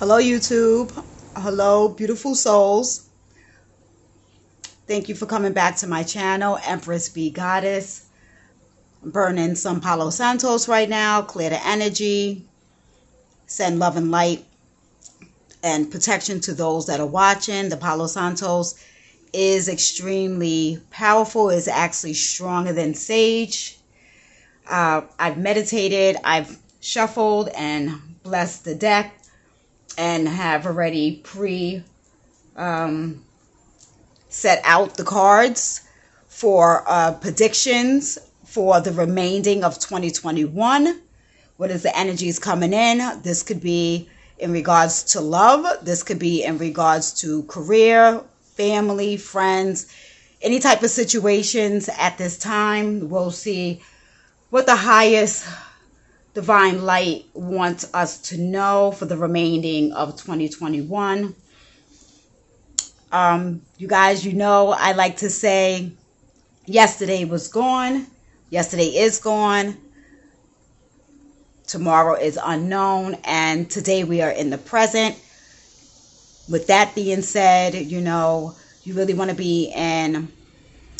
Hello, YouTube. Hello, beautiful souls. Thank you for coming back to my channel, Empress Be Goddess. I'm burning some Palo Santos right now, clear the energy, send love and light and protection to those that are watching. The Palo Santos is extremely powerful, is actually stronger than sage. I've meditated, I've shuffled and blessed the deck, and have already set out the cards for predictions for the remaining of 2021. What is the energies coming in? This could be in regards to love. This could be in regards to career, family, friends, any type of situations at this time. We'll see what the highest divine light wants us to know for the remaining of 2021. You guys, I like to say yesterday was gone. Yesterday is gone. Tomorrow is unknown. And today we are in the present. With that being said, you really want to be in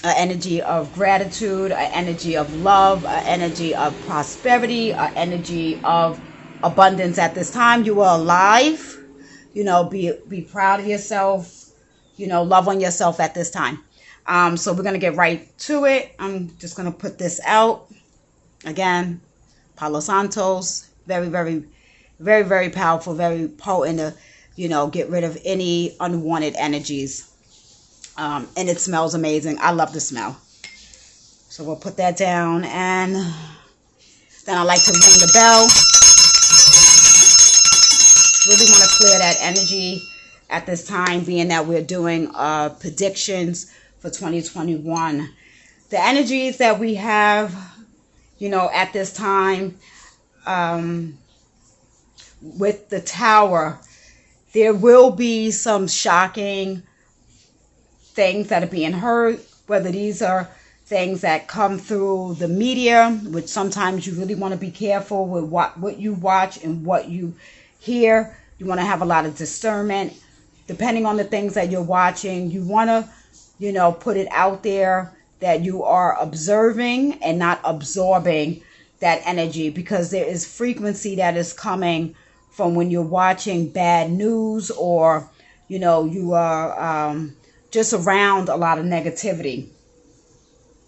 an energy of gratitude, an energy of love, an energy of prosperity, an energy of abundance at this time. You are alive. Be proud of yourself. Love on yourself at this time. So we're going to get right to it. I'm just going to put this out. Again, Palo Santos, very, very, very, very powerful, very potent to, get rid of any unwanted energies. And it smells amazing. I love the smell. So we'll put that down, and then I like to ring the bell. Really want to clear that energy at this time, being that we're doing predictions for 2021. The energies that we have, at this time, with the Tower, there will be some shocking things that are being heard, whether these are things that come through the media, which sometimes you really want to be careful with what you watch and what you hear. You want to have a lot of discernment. Depending on the things that you're watching, you want to, put it out there that you are observing and not absorbing that energy, because there is frequency that is coming from when you're watching bad news, or, you are just around a lot of negativity.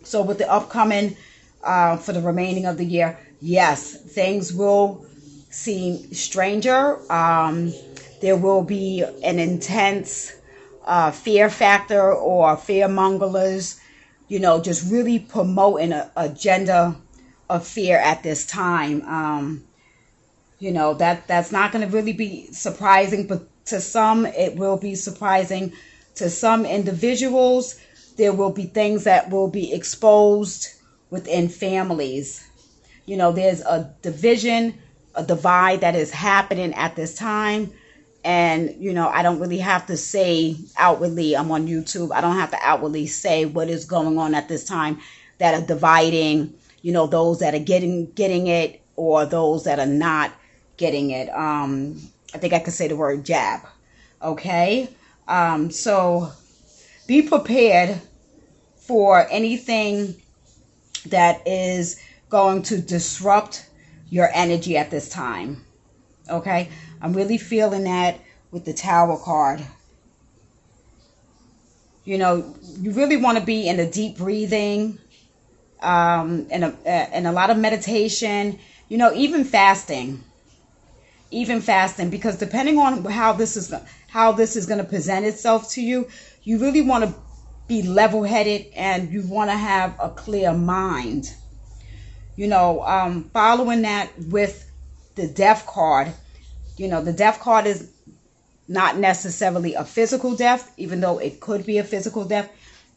So with the upcoming, for the remaining of the year, yes, things will seem stranger. There will be an intense fear factor, or fear mongers, just really promoting an agenda of fear at this time. That's not going to really be surprising, but to some it will be surprising. To some individuals, there will be things that will be exposed within families. There's a division, a divide that is happening at this time. And, I don't really have to say outwardly, I'm on YouTube, I don't have to outwardly say what is going on at this time that are dividing, those that are getting it, or those that are not getting it. I think I could say the word jab. Okay. So be prepared for anything that is going to disrupt your energy at this time. Okay. I'm really feeling that with the Tower card. You really want to be in a deep breathing, and a lot of meditation, even fasting, because depending on how this is going to present itself to you, you really want to be level-headed, and you want to have a clear mind. Following that with the Death card. The death card is not necessarily a physical death, even though it could be a physical death.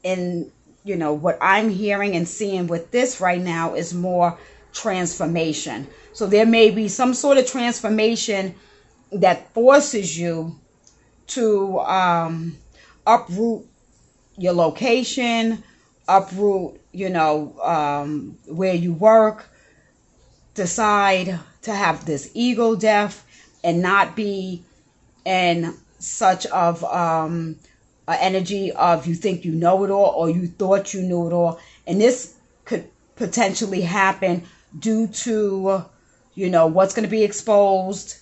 And, what I'm hearing and seeing with this right now is more transformation. So there may be some sort of transformation that forces you to uproot your location, uproot, where you work, decide to have this ego death, and not be and such of an energy of you think you know it all or you thought you knew it all. And this could potentially happen due to, what's going to be exposed,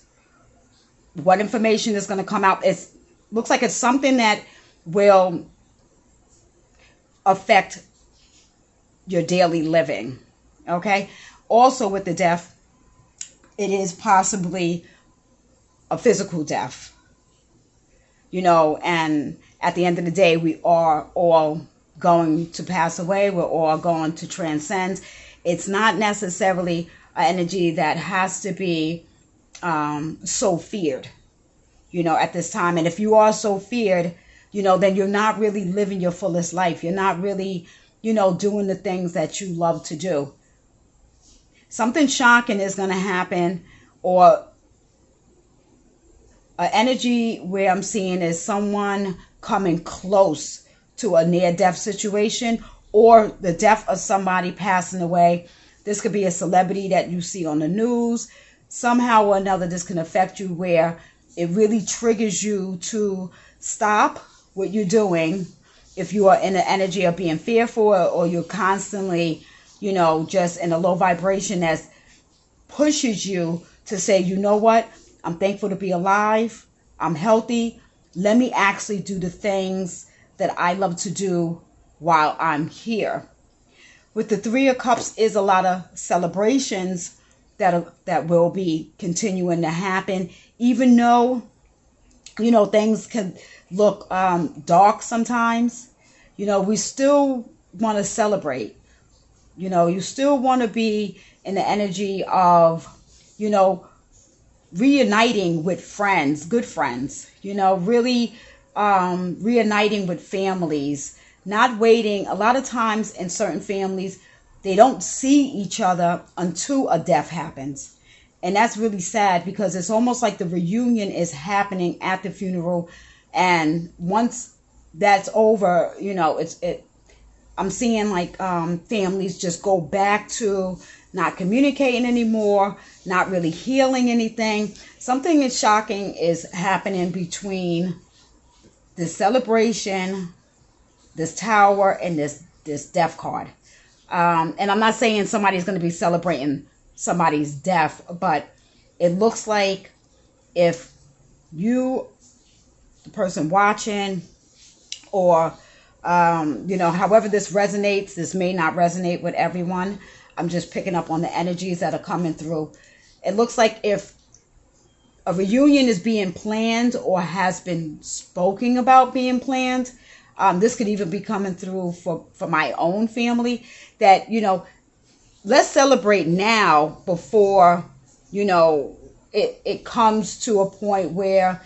what information is going to come out. It looks like it's something that will affect your daily living. Okay. Also with the death, it is possibly a physical death. And at the end of the day, we are all going to pass away. We're all going to transcend. It's not necessarily an energy that has to be so feared, at this time. And if you are so feared, then you're not really living your fullest life. You're not really, doing the things that you love to do. Something shocking is going to happen, or an energy where I'm seeing is someone coming close to a near-death situation, or the death of somebody passing away. This could be a celebrity that you see on the news. Somehow or another, this can affect you where it really triggers you to stop what you're doing. If you are in the energy of being fearful, or you're constantly, just in a low vibration that pushes you to say, you know what? I'm thankful to be alive. I'm healthy. Let me actually do the things that I love to do while I'm here. With the Three of Cups is a lot of celebrations that will be continuing to happen, even though, things can look dark sometimes. We still want to celebrate. You still want to be in the energy of, reuniting with friends, good friends, really reuniting with families, not waiting. A lot of times in certain families, they don't see each other until a death happens. And that's really sad, because it's almost like the reunion is happening at the funeral. And once that's over, I'm seeing like families just go back to not communicating anymore, not really healing anything. Something is shocking is happening between this celebration, this tower, and this death card. And I'm not saying somebody's going to be celebrating somebody's death, but it looks like if you, the person watching, or however this resonates, this may not resonate with everyone. I'm just picking up on the energies that are coming through. It looks like if a reunion is being planned or has been spoken about being planned, this could even be coming through for my own family, that, let's celebrate now before, it comes to a point where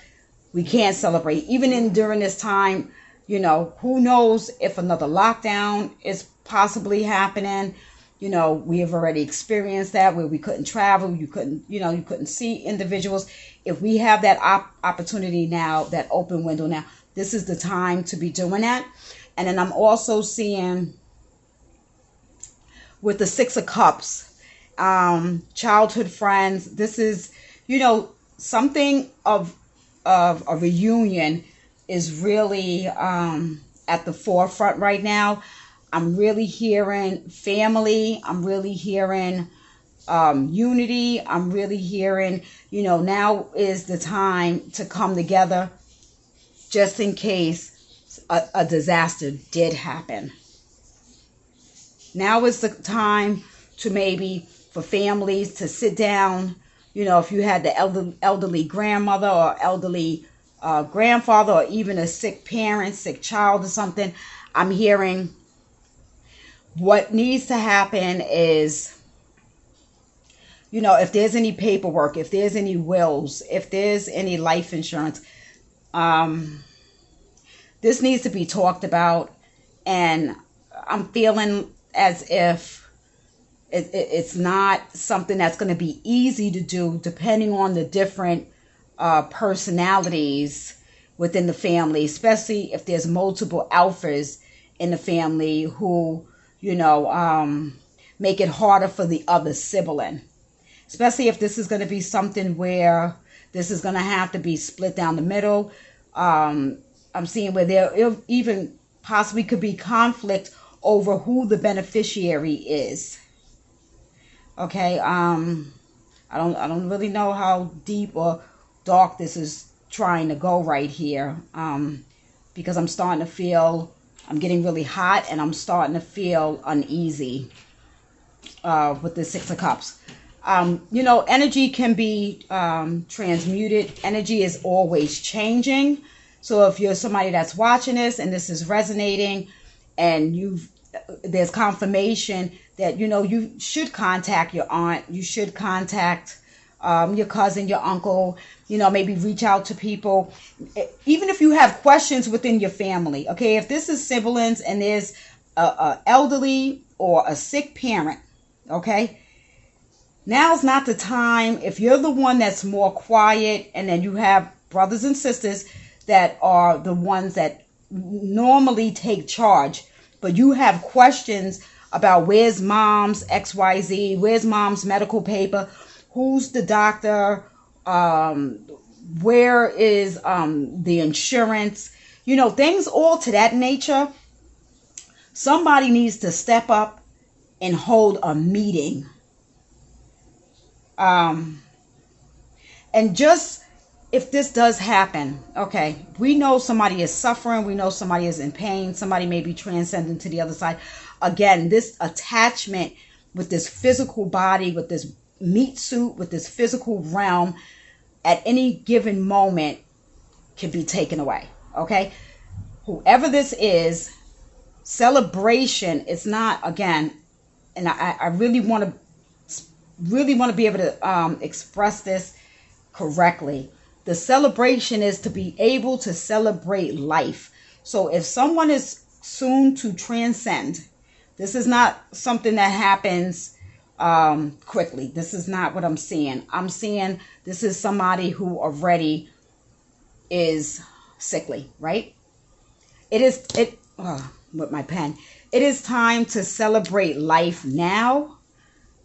we can't celebrate. Even during this time, who knows if another lockdown is possibly happening. We have already experienced that, where we couldn't travel, you couldn't see individuals. If we have that opportunity now, that open window now, this is the time to be doing that. And then I'm also seeing with the Six of Cups, childhood friends. This is, something of a reunion is really at the forefront right now. I'm really hearing family. I'm really hearing unity. I'm really hearing, now is the time to come together just in case a disaster did happen. Now is the time to maybe for families to sit down. If you had the elderly grandmother or elderly grandfather, or even a sick parent, sick child or something, I'm hearing what needs to happen is, if there's any paperwork, if there's any wills, if there's any life insurance, this needs to be talked about. And I'm feeling as if it's not something that's going to be easy to do, depending on the different personalities within the family, especially if there's multiple alphas in the family who, make it harder for the other sibling. Especially if this is going to be something where This is going to have to be split down the middle. I'm seeing where there even possibly could be conflict over who the beneficiary is. Okay, I don't really know how deep or dark this is trying to go right here, because I'm starting to feel, I'm getting really hot and I'm starting to feel uneasy with the Six of Cups. Energy can be transmuted. Energy is always changing. So if you're somebody that's watching this and this is resonating, and there's confirmation that, you should contact your aunt, you should contact your cousin, your uncle, maybe reach out to people. Even if you have questions within your family, okay, if this is siblings and there's a elderly or a sick parent, okay, now's not the time. If you're the one that's more quiet, and then you have brothers and sisters that are the ones that normally take charge, but you have questions about where's mom's XYZ, where's mom's medical paper, who's the doctor, where is the insurance, things all to that nature. Somebody needs to step up and hold a meeting. And just, if this does happen, okay, we know somebody is suffering, we know somebody is in pain, somebody may be transcending to the other side. Again, this attachment with this physical body, with this meat suit, with this physical realm, at any given moment can be taken away, okay? Whoever this is, celebration is not, again, and I really want to be able to express this correctly. The celebration is to be able to celebrate life. So if someone is soon to transcend, this is not something that happens quickly. This is not what I'm seeing. I'm seeing this is somebody who already is sickly, right? With my pen. It is time to celebrate life now.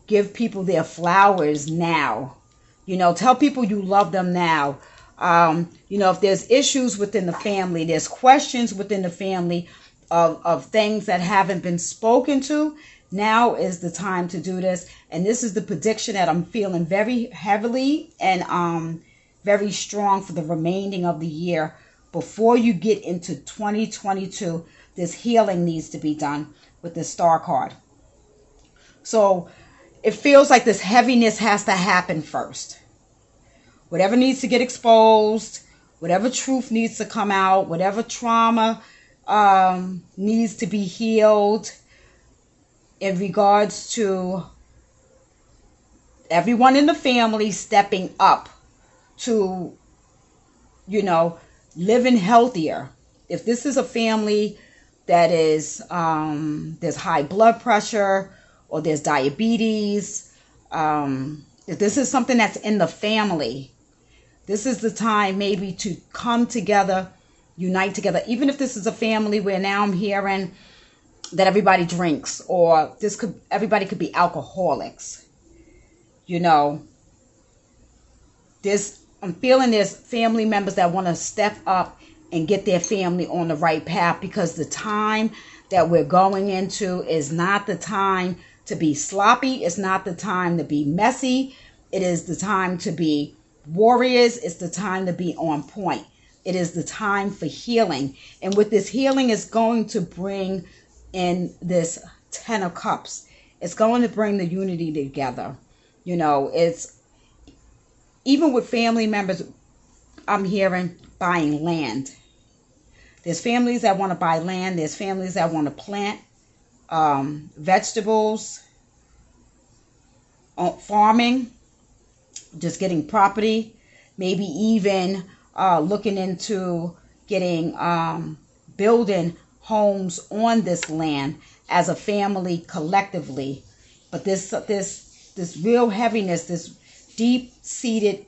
Give people their flowers now. Tell people you love them now. If there's issues within the family, there's questions within the family of things that haven't been spoken to, now is the time to do this. And this is the prediction that I'm feeling very heavily and very strong for the remaining of the year. Before you get into 2022, this healing needs to be done with the Star card. So it feels like this heaviness has to happen first. Whatever needs to get exposed, whatever truth needs to come out, whatever trauma needs to be healed in regards to everyone in the family stepping up to, living healthier. If this is a family that is, there's high blood pressure or there's diabetes, if this is something that's in the family, this is the time maybe to come together, unite together. Even if this is a family where now I'm hearing that everybody drinks, or everybody could be alcoholics. I'm feeling there's family members that want to step up and get their family on the right path, because the time that we're going into is not the time to be sloppy. It's not the time to be messy. It is the time to be warriors. It's the time to be on point. It is the time for healing. And with this healing is going to bring in this 10 of Cups. It's going to bring the unity together. It's even with family members, I'm hearing buying land. There's families that want to buy land. There's families that want to plant vegetables, farming, just getting property, maybe even looking into getting building homes on this land as a family collectively. But this real heaviness, this deep-seated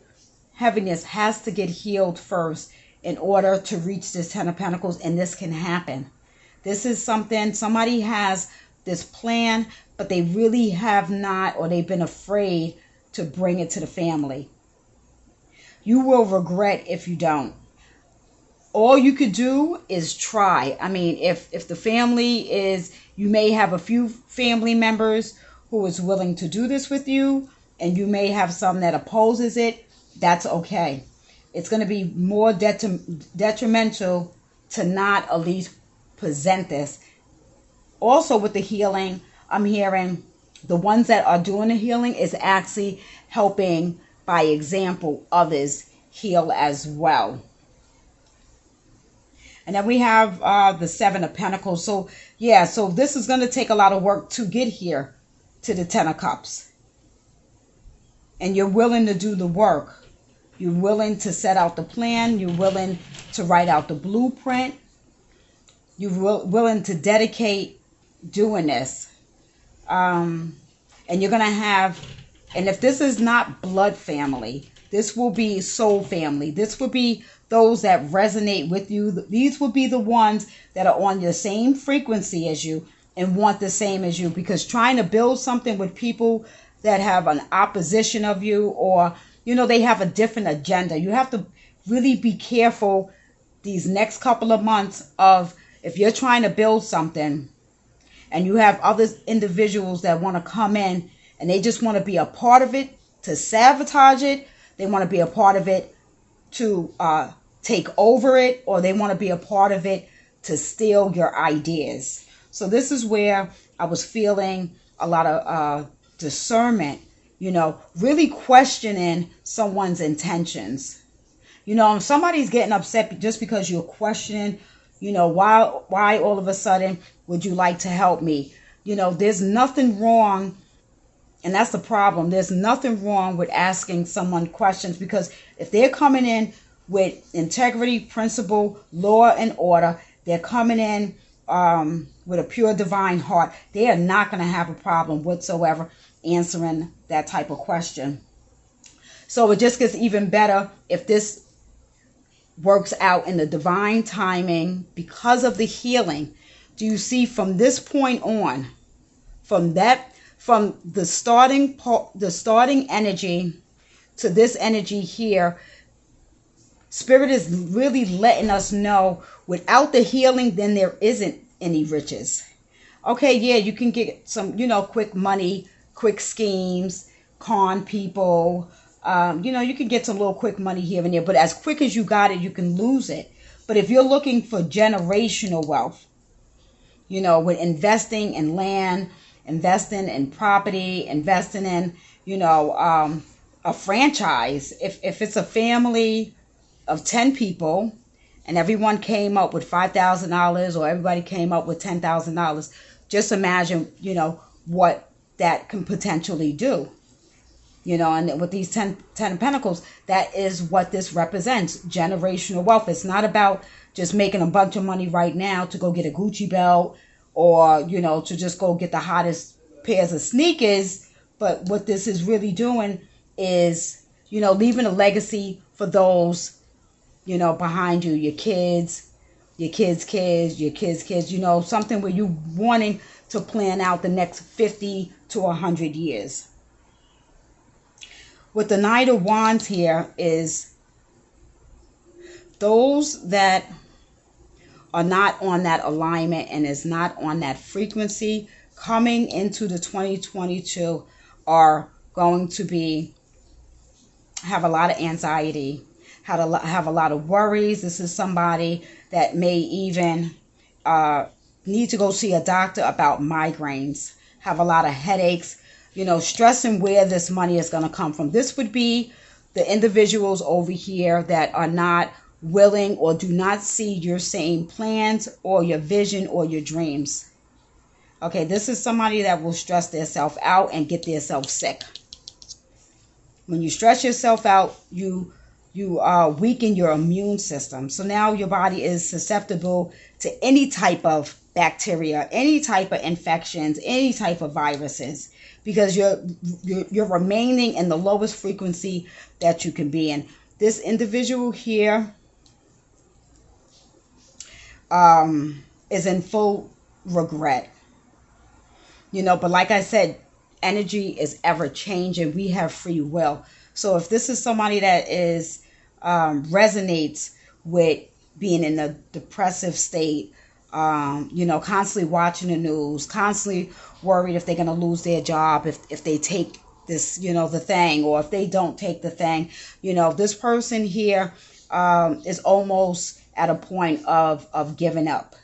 heaviness has to get healed first in order to reach this 10 of Pentacles, and this can happen. This is something, somebody has this plan, but they really have not, or they've been afraid to bring it to the family. You will regret if you don't. All you could do is try. I mean, if the family is, you may have a few family members who is willing to do this with you, and you may have some that opposes it. That's okay. It's going to be more detrimental to not at least present this. Also with the healing, I'm hearing the ones that are doing the healing is actually helping by example others heal as well. And then we have the Seven of Pentacles. So yeah, so this is going to take a lot of work to get here to the Ten of Cups. And you're willing to do the work. You're willing to set out the plan. You're willing to write out the blueprint. You're willing to dedicate doing this. And you're going to have, and if this is not blood family, this will be soul family. This will be those that resonate with you. These will be the ones that are on the same frequency as you and want the same as you. Because trying to build something with people that have an opposition of you, or, you know, they have a different agenda. You have to really be careful these next couple of months of, if you're trying to build something and you have other individuals that want to come in and they just want to be a part of it, to sabotage it, they want to be a part of it to take over it, or they want to be a part of it to steal your ideas. So this is where I was feeling a lot of discernment, you know, really questioning someone's intentions. You know, if somebody's getting upset just because you're questioning, you know, why all of a sudden would you like to help me? You know, there's nothing wrong. And that's the problem. There's nothing wrong with asking someone questions, because if they're coming in with integrity, principle, law, and order, they're coming in with a pure divine heart, they are not going to have a problem whatsoever answering that type of question. So it just gets even better if this works out in the divine timing because of the healing. Do you see, from this point on, from the starting energy to this energy here, Spirit is really letting us know, without the healing, then there isn't any riches. Okay, yeah, you can get some, you know, quick money, quick schemes, con people. You know, you can get some little quick money here and there, but as quick as you got it, you can lose it. But if you're looking for generational wealth, you know, with investing in land, investing in property, investing in, you know, a franchise. If it's a family of 10 people and everyone came up with $5,000, or everybody came up with $10,000, just imagine, you know, what that can potentially do. You know, and with these 10 of Pentacles, that is what this represents, generational wealth. It's not about just making a bunch of money right now to go get a Gucci belt, or, you know, to just go get the hottest pairs of sneakers. But what this is really doing is, you know, leaving a legacy for those, you know, behind you, your kids, your kids' kids, your kids' kids, you know, something where you wanting to plan out the next 50 to 100 years. With the Knight of Wands here is those that are not on that alignment and is not on that frequency coming into the 2022 are going to have a lot of anxiety, have a lot of worries. This is somebody that may even need to go see a doctor about migraines, have a lot of headaches, you know, stressing where this money is going to come from. This would be the individuals over here that are not willing or do not see your same plans or your vision or your dreams. Okay, this is somebody that will stress themselves out and get themselves sick. When you stress yourself out, you weaken your immune system. So now your body is susceptible to any type of bacteria, any type of infections, any type of viruses, because you're remaining in the lowest frequency that you can be in. This individual here is in full regret. You know, but like I said, energy is ever changing. We have free will. So if this is somebody that is resonates with being in a depressive state, constantly watching the news, constantly worried if they're going to lose their job, if they take this, the thing, or if they don't take the thing. This person here is almost at a point of giving up.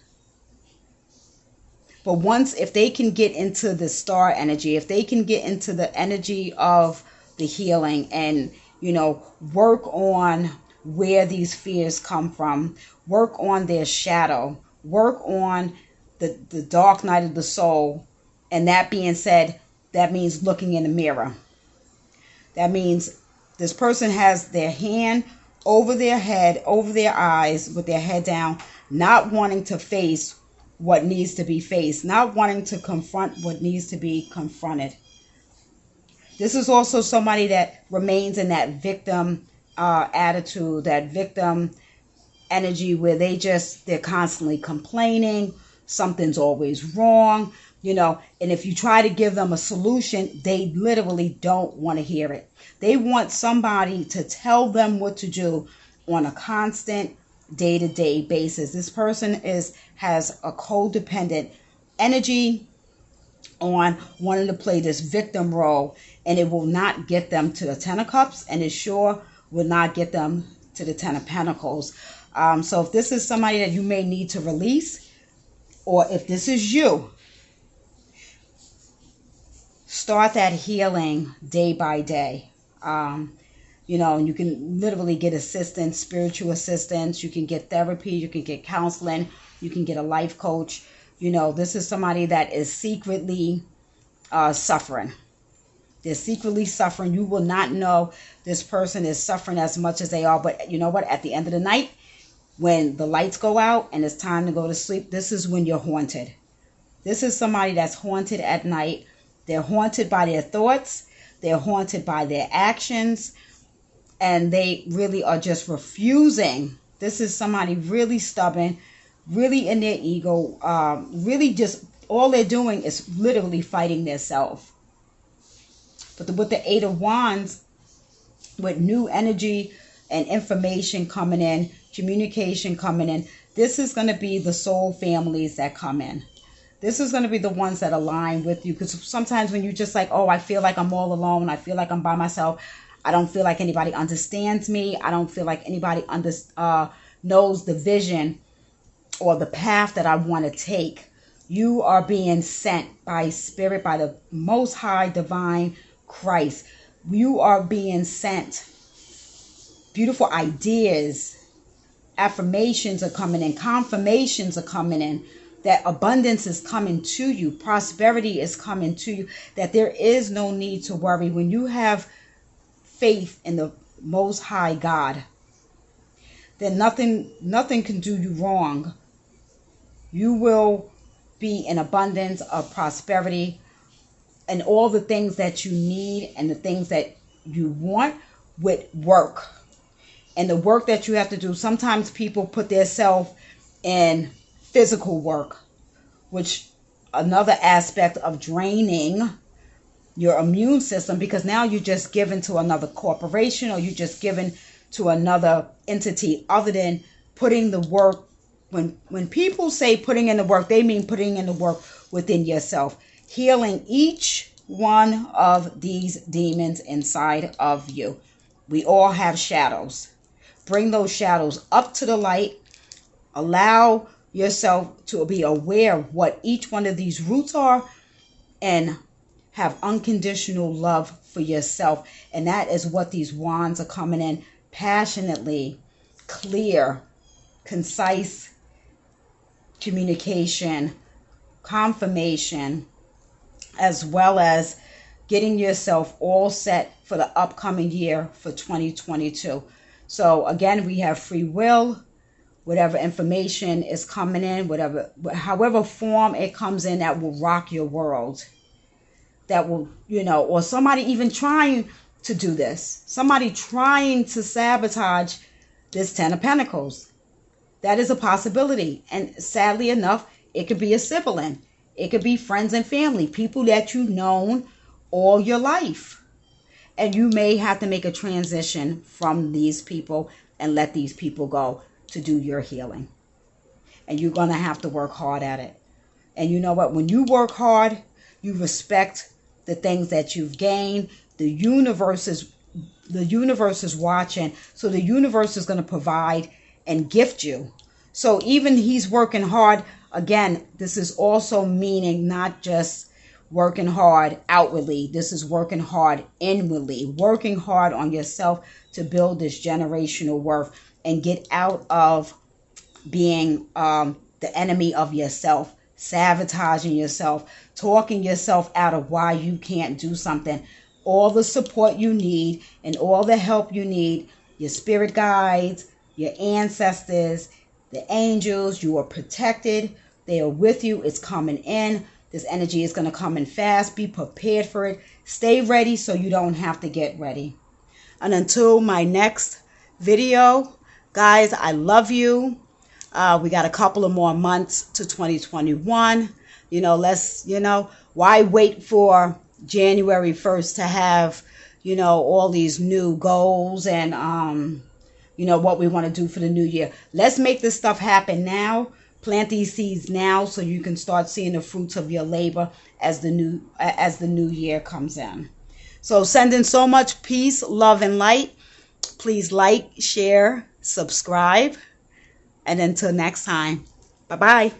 But if they can get into the star energy, if they can get into the energy of the healing and, work on where these fears come from, work on their shadow, work on the dark night of the soul. And that being said, that means looking in the mirror. That means this person has their hand over their head, over their eyes, with their head down, not wanting to face what needs to be faced, not wanting to confront what needs to be confronted. This is also somebody that remains in that victim attitude, that victim energy, where they're constantly complaining, something's always wrong, and if you try to give them a solution, they literally don't want to hear it. They want somebody to tell them what to do on a constant day-to-day basis. This person has a codependent energy on wanting to play this victim role, and it will not get them to the Ten of Cups, and it sure will not get them to the Ten of Pentacles. So if this is somebody that you may need to release, or if this is you, start that healing day by day. You can literally get assistance, spiritual assistance. You can get therapy. You can get counseling. You can get a life coach. This is somebody that is secretly suffering. They're secretly suffering. You will not know this person is suffering as much as they are. But you know what? At the end of the night, when the lights go out and it's time to go to sleep, this is when you're haunted. This is somebody that's haunted at night. They're haunted by their thoughts. They're haunted by their actions. And they really are just refusing. This is somebody really stubborn, really in their ego, really just all they're doing is literally fighting their self. But with the Eight of Wands, with new energy and information coming in, communication coming in, this is going to be the soul families that come in. This is going to be the ones that align with you. Because sometimes when you're just like, oh, I feel like I'm all alone. I feel like I'm by myself. I don't feel like anybody understands me. I don't feel like anybody knows the vision or the path that I want to take. You are being sent by Spirit, by the Most High Divine Christ. You are being sent. Beautiful ideas, affirmations are coming in, confirmations are coming in, that abundance is coming to you, prosperity is coming to you, that there is no need to worry. When you have faith in the Most High God, then nothing can do you wrong. You will be in abundance of prosperity, and all the things that you need and the things that you want with work. And the work that you have to do, sometimes people put themselves in physical work, which another aspect of draining your immune system, because now you're just given to another corporation, or you're just given to another entity other than putting the work. When people say putting in the work, they mean putting in the work within yourself, healing each one of these demons inside of you. We all have shadows. Bring those shadows up to the light. Allow yourself to be aware of what each one of these roots are, and have unconditional love for yourself. And that is what these wands are coming in. Passionately, clear, concise communication, confirmation, as well as getting yourself all set for the upcoming year for 2022. So again, we have free will. Whatever information is coming in, however form it comes in, that will rock your world. That will, or somebody even trying to do this. Somebody trying to sabotage this Ten of Pentacles. That is a possibility. And sadly enough, it could be a sibling. It could be friends and family, people that you've known all your life. And you may have to make a transition from these people and let these people go to do your healing. And you're going to have to work hard at it. And you know what? When you work hard, you respect the things that you've gained. The universe is watching. So the universe is going to provide and gift you. So even he's working hard. Again, this is also meaning not just working hard outwardly. This is working hard inwardly. Working hard on yourself to build this generational worth and get out of being the enemy of yourself, sabotaging yourself, talking yourself out of why you can't do something. All the support you need and all the help you need, your spirit guides, your ancestors, the angels, you are protected. They are with you. It's coming in. This energy is going to come in fast. Be prepared for it. Stay ready so you don't have to get ready. And until my next video, guys, I love you. We got a couple of more months to 2021. Why wait for January 1st to have, all these new goals and, what we want to do for the new year. Let's make this stuff happen now. Plant these seeds now so you can start seeing the fruits of your labor as the new year comes in. So sending so much peace, love, and light. Please like, share, subscribe. And until next time, bye-bye.